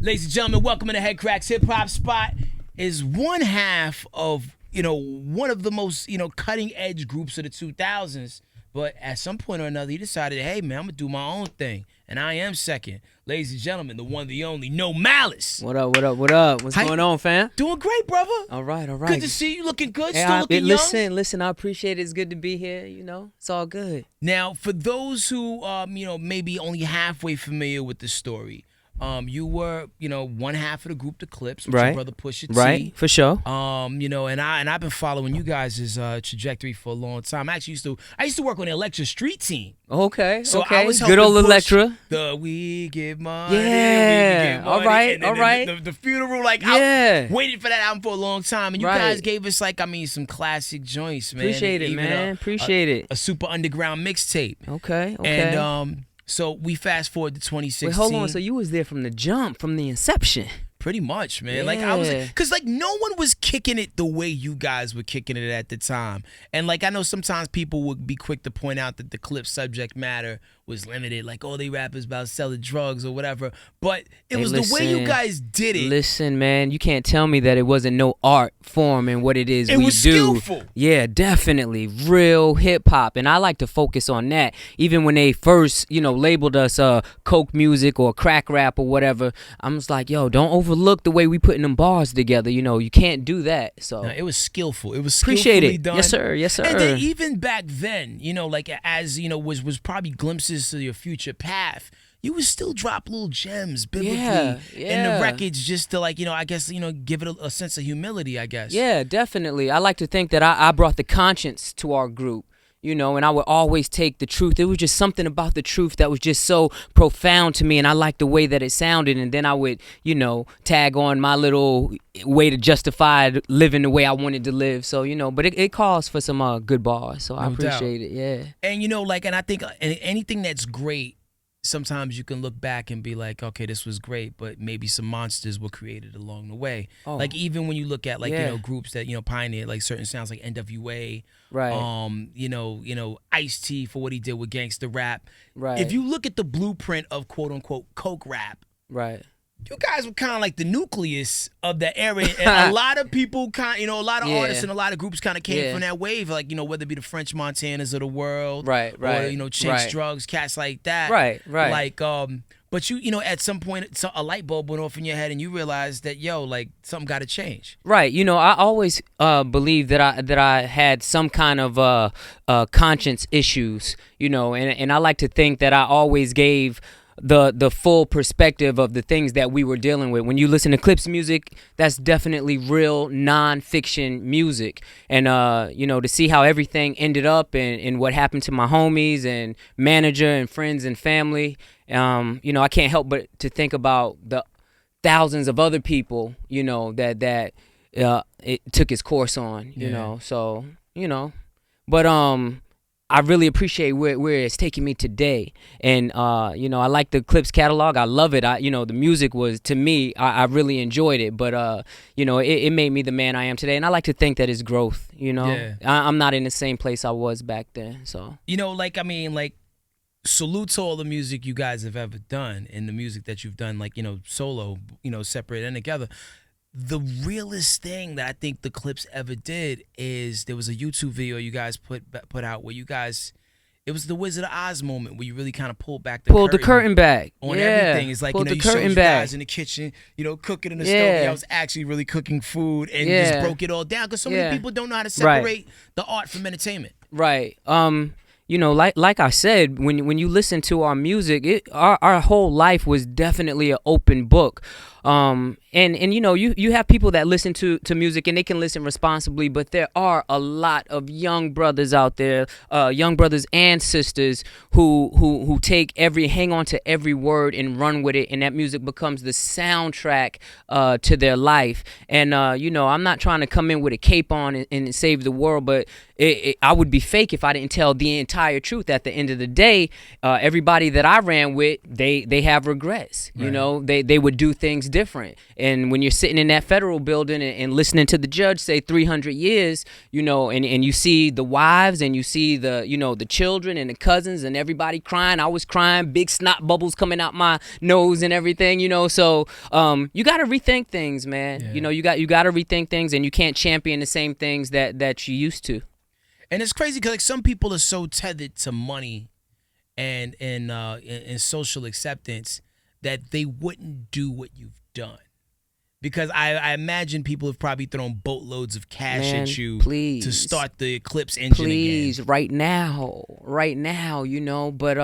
Ladies and gentlemen, welcome to the Headkrack's Hip Hop Spot. Is one half of, one of the most, cutting edge groups of the 2000s. But at some point or another, he decided, hey, man, I'm going to do my own thing. And I am second. Ladies and gentlemen, the one, the only, No Malice. What up, what up, what up? What's going on, fam? Doing great, brother. All right, all right. Good to see you. Looking good. Hey, Still looking young. Listen, I appreciate it. It's good to be here, It's all good. Now, for those who, maybe only halfway familiar with the story, you were, one half of the group, the Clipse, with your brother Pusha T. Right, for sure. And I've been following you guys' trajectory for a long time. I actually used to work on the Electra Street team. Okay, so okay. I was Good old Electra. We give money. Yeah, we give money. all right, and all right. The funeral, I waited for that album for a long time, and you guys gave us some classic joints, man. Appreciate it, man. Appreciate it. A super underground mixtape. Okay, okay. And so we fast forward to 2016. Wait, hold on. So you was there from the jump, from the inception. Pretty much, man. Yeah. Because no one was kicking it the way you guys were kicking it at the time. And I know sometimes people would be quick to point out that the Clipse subject matter was limited, they rappers about selling drugs or whatever. But it was the way you guys did it. Listen, man, you can't tell me that it wasn't no art form in what it is we do. It was skillful. Yeah, definitely. Real hip hop. And I like to focus on that. Even when they first, labeled us coke music or crack rap or whatever, I'm just like, yo, don't overlook the way we putting them bars together. You can't do that. So no, it was skillful. It was appreciate skillfully it. done. Yes, sir. Yes, sir. And then even back then, as was probably glimpses to your future path. You would still drop little gems biblically in the records just to give it a sense of humility, I guess. Yeah, definitely. I like to think that I brought the conscience to our group. And I would always take the truth. It was just something about the truth that was just so profound to me, and I liked the way that it sounded. And then I would, tag on my little way to justify living the way I wanted to live. So, but it calls for some good bars. So I appreciate it, yeah. And, and I think anything that's great, sometimes you can look back and be like, okay, this was great, but maybe some monsters were created along the way. Oh. Even when you look at groups that pioneered certain sounds like NWA, right? Ice-T for what he did with gangsta rap. Right. If you look at the blueprint of quote unquote coke rap, right, you guys were kind of like the nucleus of the era, and a lot of people a lot of artists and a lot of groups kind of came from that wave, whether it be the French Montanas of the world, right, or Chinks Drugs, cats like that, right. But at some point, a light bulb went off in your head, and you realized that something got to change. Right. I always believed that I had some kind of conscience issues. And I like to think that I always gave the full perspective of the things that we were dealing with. When you listen to Clipse music, that's definitely real non-fiction music. And to see how everything ended up and what happened to my homies and manager and friends and family, I can't help but to think about the thousands of other people, that it took its course on, so, but I really appreciate where it's taking me today. And, I like the Clipse catalog. I love it. The music was, to me, I really enjoyed it. But, it made me the man I am today. And I like to think that it's growth, Yeah. I'm not in the same place I was back then, so. Salute to all the music you guys have ever done and the music that you've done, solo, separate and together. The realest thing that I think the Clipse ever did is there was a YouTube video you guys put out where it was the Wizard of Oz moment where you really kind of pulled the curtain back on everything. It's you showed you guys in the kitchen, cooking in the stove. I was actually really cooking food and just broke it all down because so many people don't know how to separate the art from entertainment. Right. Like I said, when you listen to our music, our whole life was definitely an open book. And you have people that listen to music and they can listen responsibly, but there are a lot of young brothers out there, young brothers and sisters who hang on to every word and run with it, and that music becomes the soundtrack to their life. And I'm not trying to come in with a cape on and save the world, but I would be fake if I didn't tell the entire truth. At the end of the day, everybody that I ran with, they have regrets. Right. They would do things different. and when you're sitting in that federal building and listening to the judge say 300 years, you know, and you see the wives and you see the, you know, the children and the cousins and everybody crying. I was crying, big snot bubbles coming out my nose and everything, you know. So you got to rethink things, man. Yeah. You know, you got to rethink things, and you can't champion the same things that you used to. And it's crazy because like some people are so tethered to money and social acceptance that they wouldn't do what you've done. Because I imagine people have probably thrown boatloads of cash at you to start the Clipse engine again. Right now, you know. But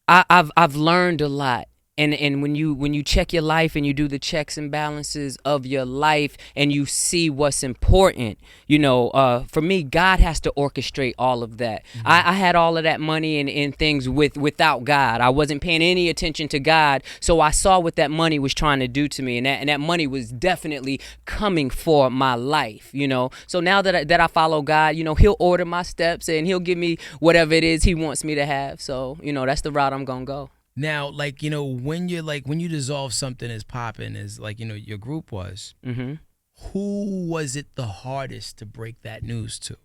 I've learned a lot. And when you check your life and you do the checks and balances of your life and you see what's important, you know, for me, God has to orchestrate all of that. Mm-hmm. I had all of that money and things without God. I wasn't paying any attention to God, so I saw what that money was trying to do to me, and that money was definitely coming for my life, you know. So now that I follow God, you know, He'll order my steps and He'll give me whatever it is He wants me to have. So, you know, that's the route I'm gonna go. Now, like, you know, when you dissolve something as popping as like, you know, your group was, mm-hmm. Who was it the hardest to break that news to?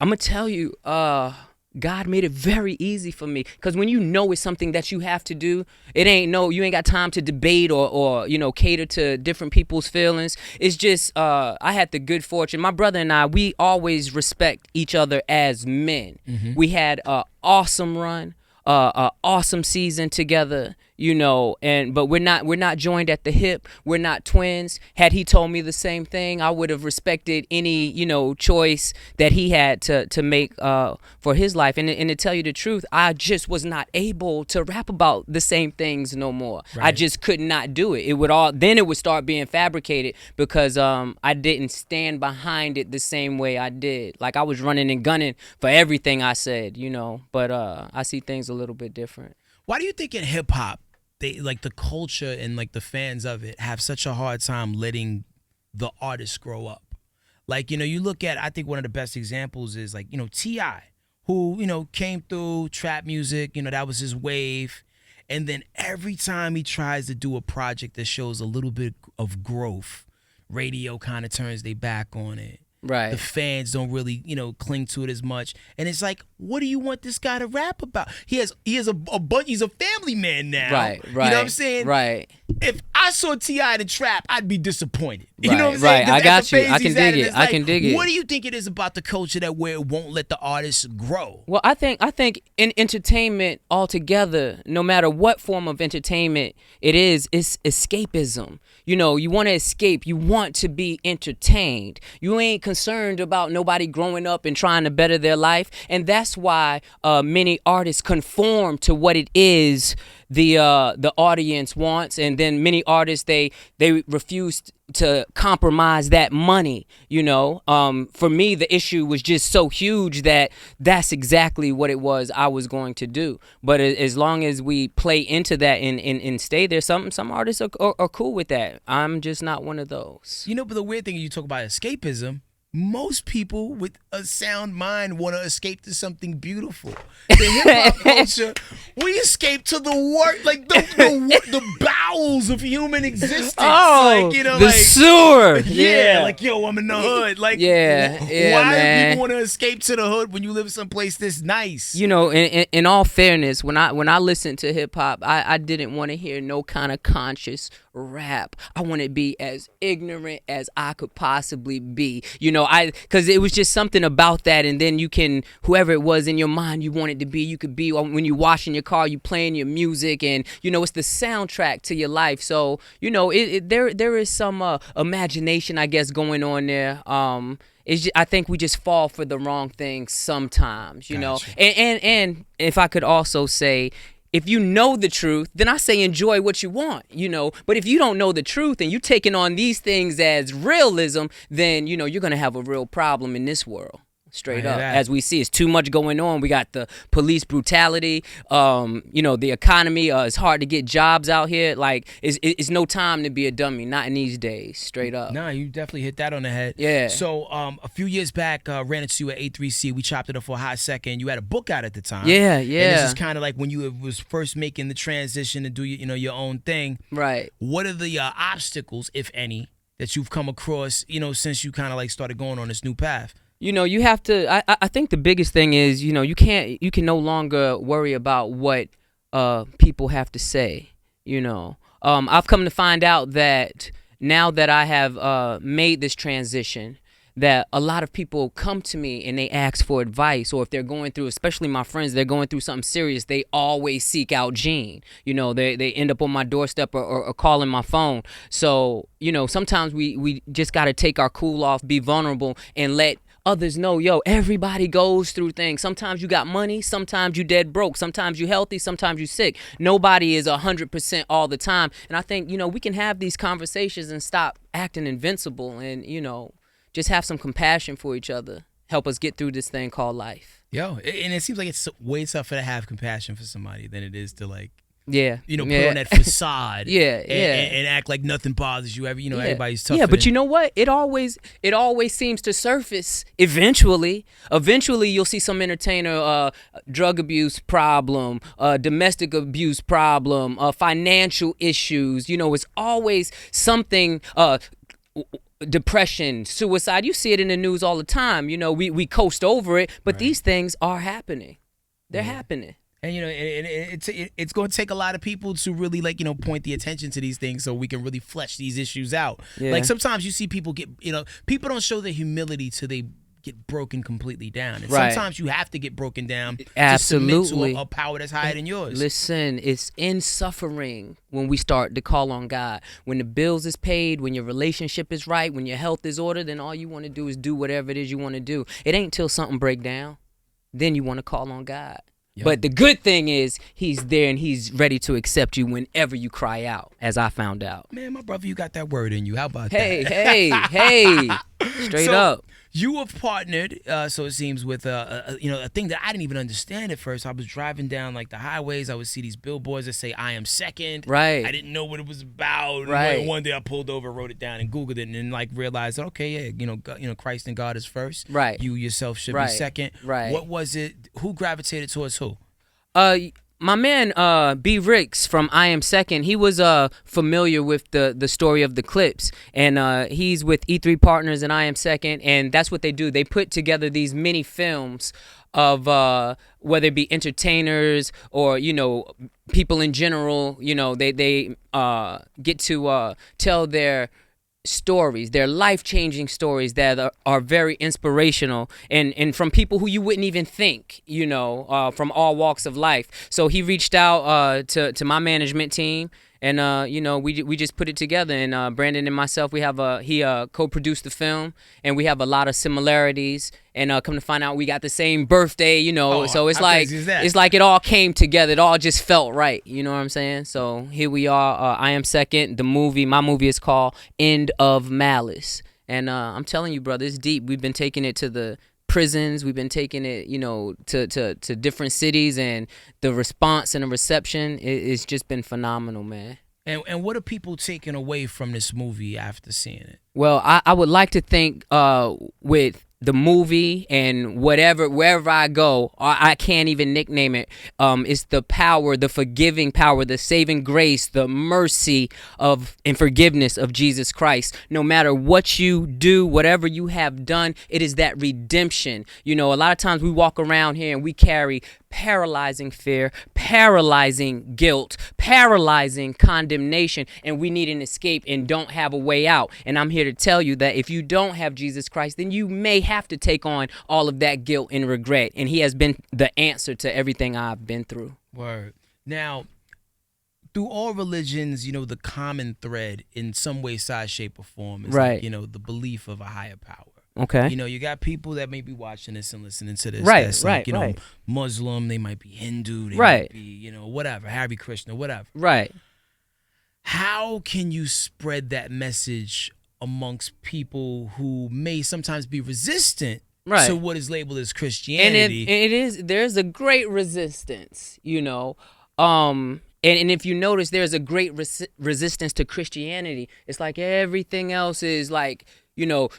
I'm gonna tell you, God made it very easy for me, because when you know it's something that you have to do, you ain't got time to debate or you know, cater to different people's feelings. It's just I had the good fortune. My brother and I, we always respect each other as men. Mm-hmm. We had an awesome run. Awesome season together, you know, but we're not joined at the hip. We're not twins. Had he told me the same thing, I would have respected any, you know, choice that he had to make for his life. And to tell you the truth, I just was not able to rap about the same things no more. Right. I just could not do it. It would start being fabricated because I didn't stand behind it the same way I did. Like, I was running and gunning for everything I said, you know, but I see things a little bit different. Why do you think in hip hop, they like the culture and like the fans of it have such a hard time letting the artists grow up? Like, you know, you look at, I think one of the best examples is like, you know, T.I., who, you know, came through trap music, you know, that was his wave. And then every time he tries to do a project that shows a little bit of growth, radio kind of turns their back on it. Right. The fans don't really, you know, cling to it as much. And it's like, what do you want this guy to rap about? He's a bunch, he's a family man now. Right. You know what I'm saying? Right. If I saw T.I. in the trap, I'd be disappointed. You right, know what I'm saying? Right. I got you. I can dig it. I can dig it. What do you think it is about the culture that where it won't let the artists grow? Well, I think in entertainment altogether, no matter what form of entertainment it is, it's escapism. You know, you want to escape. You want to be entertained. You ain't concerned about nobody growing up and trying to better their life. And that's why many artists conform to what it is the audience wants, and then many artists they refuse to compromise that money, you know. For me, the issue was just so huge that's exactly what it was I was going to do. But as long as we play into that and stay there, some artists are cool with that. I'm just not one of those. You know, but the weird thing, you talk about escapism, most people with a sound mind want to escape to something beautiful. The hip hop culture, we escape to the work, like the bowels of human existence. Oh, like, you know, the like, sewer. Yeah, like, yo, I'm in the hood. Like, yeah, why man. do people want to escape to the hood when you live someplace this nice? You know, in all fairness, when I listened to hip hop, I didn't want to hear no kind of conscious rap. I want to be as ignorant as I could possibly be. You know, because it was just something about that, and then you can, whoever it was in your mind you wanted to be, you could be. When you washing your car, you playing your music, and you know, it's the soundtrack to your life. So, you know, there is some imagination, I guess, going on there. I think we just fall for the wrong things sometimes, you know. And if I could also say, if you know the truth, then I say enjoy what you want, you know. But if you don't know the truth and you're taking on these things as realism, then, you know, you're going to have a real problem in this world. Straight up. As we see, it's too much going on. We got the police brutality. The economy. It's hard to get jobs out here. Like, it's no time to be a dummy. Not in these days. Straight up. Nah, you definitely hit that on the head. Yeah. So, a few years back, ran into you at A3C. We chopped it up for a hot second. You had a book out at the time. Yeah. And this is kind of like when you was first making the transition to do your own thing. Right. What are the obstacles, if any, that you've come across, since you kind of like started going on this new path? You have to. I think the biggest thing is, you can no longer worry about what people have to say. I've come to find out that now that I have made this transition, that a lot of people come to me and they ask for advice, or if they're going through, especially my friends, they're going through something serious, they always seek out Gene. They end up on my doorstep or calling my phone. So, sometimes we just got to take our cool off, be vulnerable, and let others know, everybody goes through things. Sometimes you got money, sometimes you dead broke, sometimes you healthy, sometimes you sick. Nobody is 100% all the time. And I think, we can have these conversations and stop acting invincible and, just have some compassion for each other. Help us get through this thing called life. And it seems like it's way tougher to have compassion for somebody than it is to like, put on that facade, and act like nothing bothers you. Everybody's tough. Yeah, but you know what? It always seems to surface eventually. Eventually, you'll see some entertainer drug abuse problem, domestic abuse problem, financial issues. It's always something. Depression, suicide. You see it in the news all the time. We coast over it, but these things are happening. They're happening. And it's going to take a lot of people to really point the attention to these things so we can really flesh these issues out. Yeah. Like sometimes you see people get people don't show their humility till they get broken completely down. And sometimes you have to get broken down to submit to a power that's higher than yours. Listen, it's in suffering when we start to call on God. When the bills is paid, when your relationship is right, when your health is ordered, then all you want to do is do whatever it is you want to do. It ain't till something break down. Then you want to call on God. Yep. But the good thing is he's there and he's ready to accept you whenever you cry out, as I found out. Man, my brother, you got that word in you. How about that? Hey. Straight up. You have partnered, so it seems, with a thing that I didn't even understand at first. I was driving down like the highways. I would see these billboards that say "I am second." Right. I didn't know what it was about. Right. One day I pulled over, wrote it down, and Googled it, and then realized, okay, Christ and God is first. Right. You yourself should be second. Right. What was it? Who gravitated towards who? My man, B. Ricks from I Am Second, he was familiar with the story of the Clipse, and he's with E3 Partners and I Am Second, and that's what they do. They put together these mini films of whether it be entertainers or people in general. They get to tell their stories, their life-changing stories that are very inspirational and from people who you wouldn't even think, from all walks of life. So he reached out to my management team, and we just put it together. And Brandon and myself, he co-produced the film, and we have a lot of similarities. And come to find out, we got the same birthday, so it's like it all came together. It all just felt right. You know what I'm saying? So here we are. I Am Second. My movie is called End of Malice. And I'm telling you, brother, it's deep. We've been taking it to the prisons. We've been taking it, to different cities, and the response and the reception it's just been phenomenal, man. And what are people taking away from this movie after seeing it? Well, I would like to think with the movie and wherever I go, I can't even nickname it. It's the power, the forgiving power, the saving grace, the mercy and forgiveness of Jesus Christ. No matter what you do, whatever you have done, it is that redemption. A lot of times we walk around here and we carry paralyzing fear, paralyzing guilt, paralyzing condemnation, and we need an escape and don't have a way out. And I'm here to tell you that if you don't have Jesus Christ, then you may have to take on all of that guilt and regret, and he has been the answer to everything I've been through. Word. Now, through all religions, the common thread in some way, size, shape, or form is the belief of a higher power. Okay. You got people that may be watching this and listening to this. Right, that's right, like, Muslim, they might be Hindu, they right. might be, whatever, Hare Krishna, whatever. Right. How can you spread that message amongst people who may sometimes be resistant Right. to what is labeled as Christianity. There's a great resistance, you know. And if you notice, there's a great resistance to Christianity. It's like everything else is like, you know,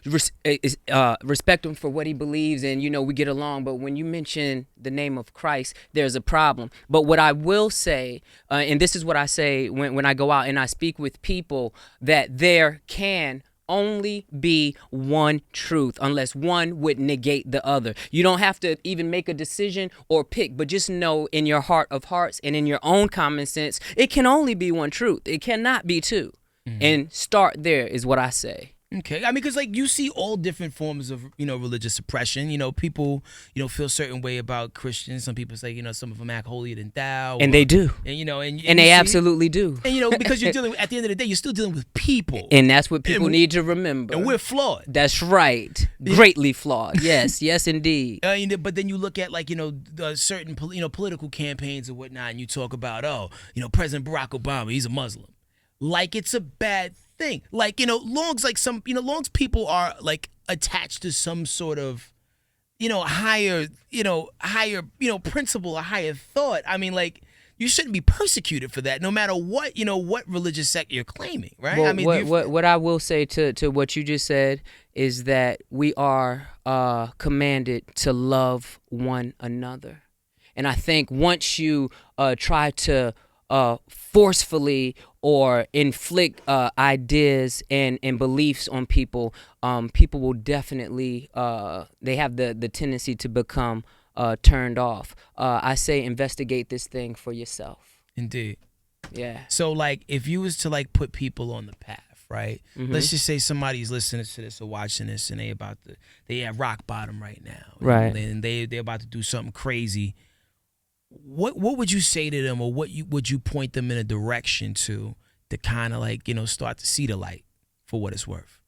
respect him for what he believes, and, you know, we get along. But when you mention the name of Christ, there's a problem. But what I will say, and this is what I say when I go out and I speak with people, that there can only be one truth unless one would negate the other. You don't have to even make a decision or pick, but just know in your heart of hearts and in your own common sense, it can only be one truth. It cannot be two. And start there is what I say. Okay, I mean, because like you see all different forms of, you know, religious oppression. You know, people, you know, feel a certain way about Christians. Some people say, you know, some of them act holier than thou, and they do, and you know, and they absolutely do. And you know, because you're dealing at the end of the day, you're still dealing with people, and that's what people need to remember. And we're flawed. That's right, greatly flawed. Yes, yes, indeed. But then you look at, like, you know, certain political campaigns and whatnot, and you talk about, oh, you know, President Barack Obama, he's a Muslim, like it's a bad thing. Like, you know, longs people are like attached to some sort of, you know, higher principle, a higher thought. I mean, like, you shouldn't be persecuted for that, no matter what, you know, what religious sect you're claiming, right? Well, I mean, what I will say to what you just said is that we are commanded to love one another, and I think once you try to forcefully or inflict ideas and beliefs on people, people will definitely, they have the tendency to become turned off. I say investigate this thing for yourself. Indeed. Yeah. So, like, if you was to, like, put people on the path, right? Let's just say somebody's listening to this or watching this, and they at rock bottom right now. Right. And they're about to do something crazy. What would you say to them, or would you point them in a direction to kind of, like, you know, start to see the light for what it's worth?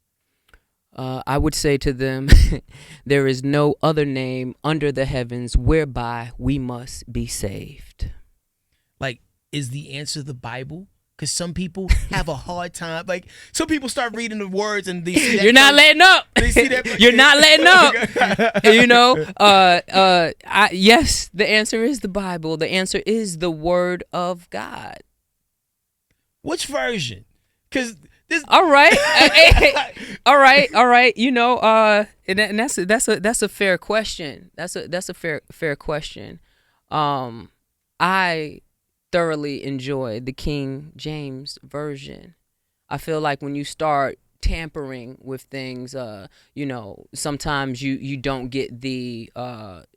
I would say to them, there is no other name under the heavens whereby we must be saved. Like, is the answer the Bible? Because some people have a hard time. Like, some people start reading the words and they see that. You're not letting up. They see that. You're not letting up. You know, yes, the answer is the Bible. The answer is the Word of God. Which version? Because this. All right, all right. You know, and that's a fair question. That's a fair question. I thoroughly enjoy the King James version. I feel like when you start tampering with things, you know, sometimes you don't get the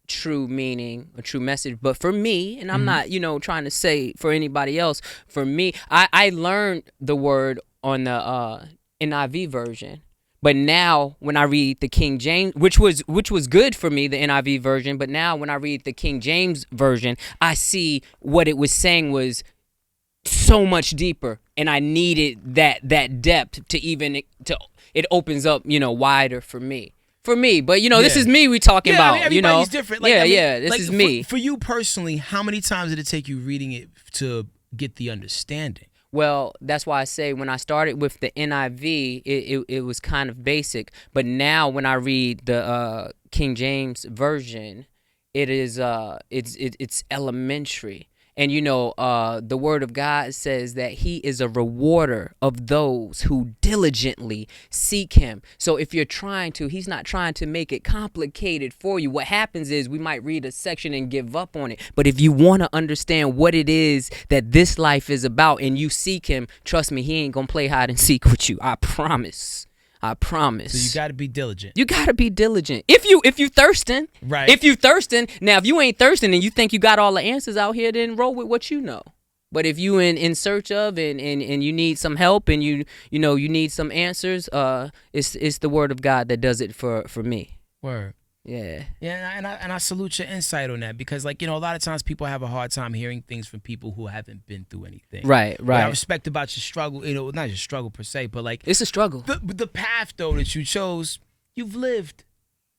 true meaning or true message. But for me, and I'm not, you know, trying to say for anybody else, for me, I learned the word on the NIV version. But now when I read the King James, which was good for me, the NIV version, but now when I read the King James version, I see what it was saying was so much deeper, and I needed that depth to it opens up, you know, wider for me. But, you know, this is me we talking about, I mean, you know. everybody's different. Like, This like, is me. For you personally, how many times did it take you reading it to get the understanding? Well, that's why I say when I started with the NIV, it was kind of basic. But now when I read the King James version, it is it's elementary. And, you know, the Word of God says that He is a rewarder of those who diligently seek Him. So if you're He's not trying to make it complicated for you. What happens is we might read a section and give up on it. But if you want to understand what it is that this life is about and you seek Him, trust me, He ain't going to play hide and seek with you. I promise. So you got to be diligent. You got to be diligent. If you thirsting. Right. If you thirsting. Now, if you ain't thirsting and you think you got all the answers out here, then roll with what you know. But if you in search of and you need some help and you need some answers, it's the Word of God that does it for me. Word. Yeah. Yeah, and I salute your insight on that, because, like, you know, a lot of times people have a hard time hearing things from people who haven't been through anything. Right. What I respect about your struggle, you know, not your struggle per se, but, like, it's a struggle. The path, though, that you chose, you've lived.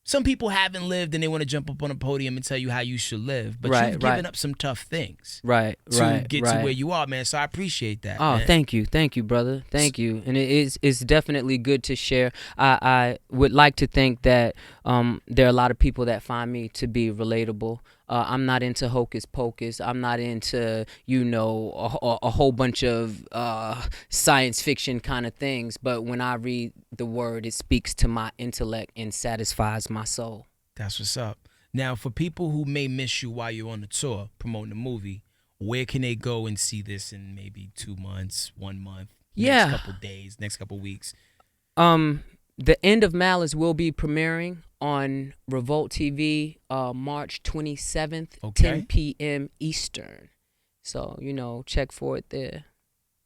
some people haven't lived and they want to jump up on a podium and tell you how you should live. But you've given up some tough things to get to where you are, man. So I appreciate that. Oh, man. Thank you, brother. Thank you. And it's definitely good to share. I would like to think that there are a lot of people that find me to be relatable. I'm not into hocus pocus. I'm not into, a whole bunch of science fiction kind of things. But when I read the word, it speaks to my intellect and satisfies my soul. That's what's up. Now, for people who may miss you while you're on the tour promoting the movie, where can they go and see this in maybe 2 months, 1 month, next couple days, next couple weeks? The End of Malice will be premiering on Revolt TV March 27th, 10 p.m. Eastern. So, check for it there.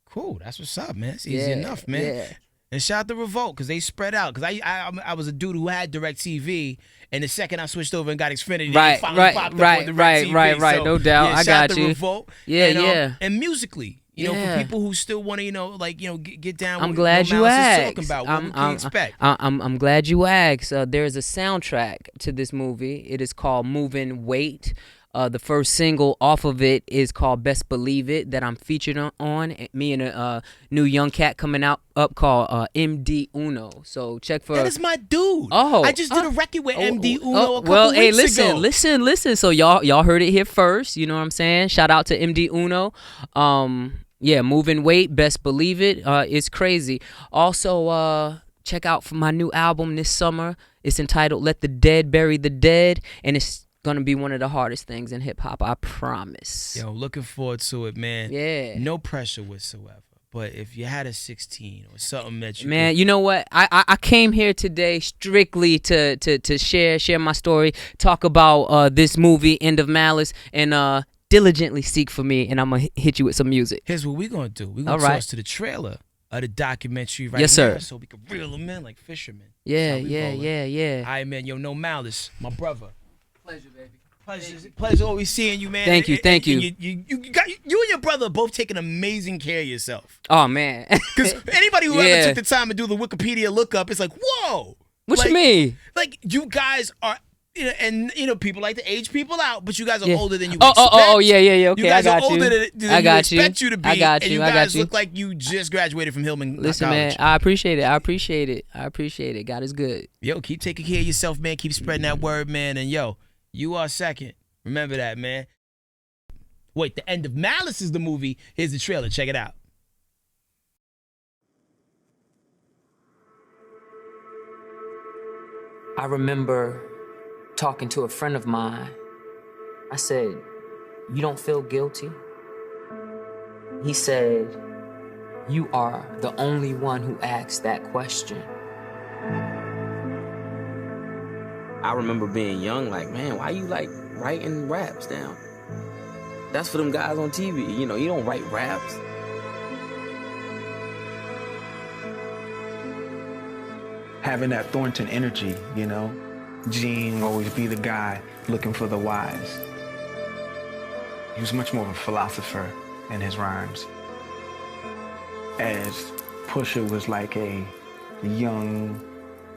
Cool. That's what's up, man. It's easy enough, man. Yeah. And shout out to Revolt, because they spread out. Because I was a dude who had DirecTV, and the second I switched over and got Xfinity, they finally popped up on DirecTV. So, no doubt. I got shout out you. to Revolt. Yeah, and musically. For people who still want to, get down. I'm glad you asked. Talking about what we can expect. I'm glad you asked. There's a soundtrack to this movie. It is called Moving Weight. The first single off of it is called Best Believe It, that I'm featured on. Me and a new young cat coming up called MD Uno. So check for. That is my dude. Oh, I just did a record with MD Uno a couple well, weeks hey, ago. listen. So y'all heard it here first. You know what I'm saying? Shout out to MD Uno. Moving Weight, Best Believe It. It's crazy. Also, check out for my new album this summer. It's entitled Let the Dead Bury the Dead, and it's gonna be one of the hardest things in hip-hop, I promise. Yo, looking forward to it, man. Yeah. No pressure whatsoever. But if you had a 16 or something that you Man, you know what? I came here today strictly to share my story, talk about this movie, End of Malice, and diligently seek for me, and I'm gonna hit you with some music. Here's what we're gonna do. We're gonna toss to the trailer of the documentary right yes, now, sir. so we can reel them in like fishermen. Yeah. All right, man. Yo, No Malice, my brother. Pleasure, baby. Pleasure always seeing you, man. Thank you. You and your brother both taking amazing care of yourself. Oh man. Because anybody who ever took the time to do the Wikipedia lookup, it's like, whoa. What you mean? Like, you guys are. And people like to age people out, but you guys are older than you expect. Yeah. Okay, you guys I got are older you. than I got you expect you to be. I got you. And you guys look like you just graduated from Hillman Listen, College. man, I appreciate it. God is good. Yo, keep taking care of yourself, man. Keep spreading that word, man. And yo, you are second. Remember that, man. Wait, The End of Malice is the movie. Here's the trailer. Check it out. I remember talking to a friend of mine. I said, "You don't feel guilty?" He said, "You are the only one who asked that question." I remember being young, like, man, why you like writing raps down? That's for them guys on TV. You don't write raps. Having that Thornton energy, Gene always be the guy looking for the whys. He was much more of a philosopher in his rhymes. As Pusha was like a young,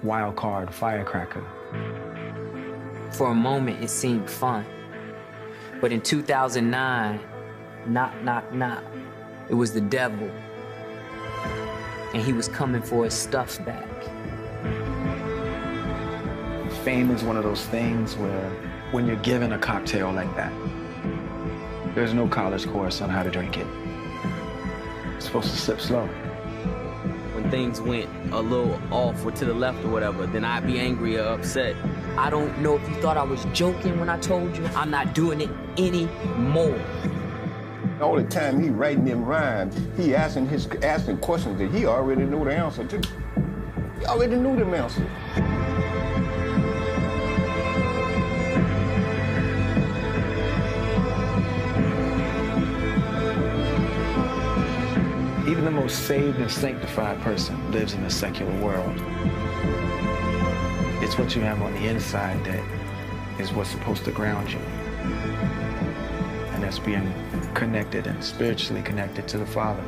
wild card firecracker. For a moment, it seemed fun. But in 2009, knock, it was the devil. And he was coming for his stuff back. Fame is one of those things where when you're given a cocktail like that, there's no college course on how to drink it. You're supposed to sip slow. When things went a little off or to the left or whatever, then I'd be angry or upset. I don't know if you thought I was joking when I told you I'm not doing it anymore. All the time he writing them rhymes, he asking questions that he already knew the answer to. He already knew them answers. Even the most saved and sanctified person lives in a secular world. It's what you have on the inside that is what's supposed to ground you. And that's being connected and spiritually connected to the Father.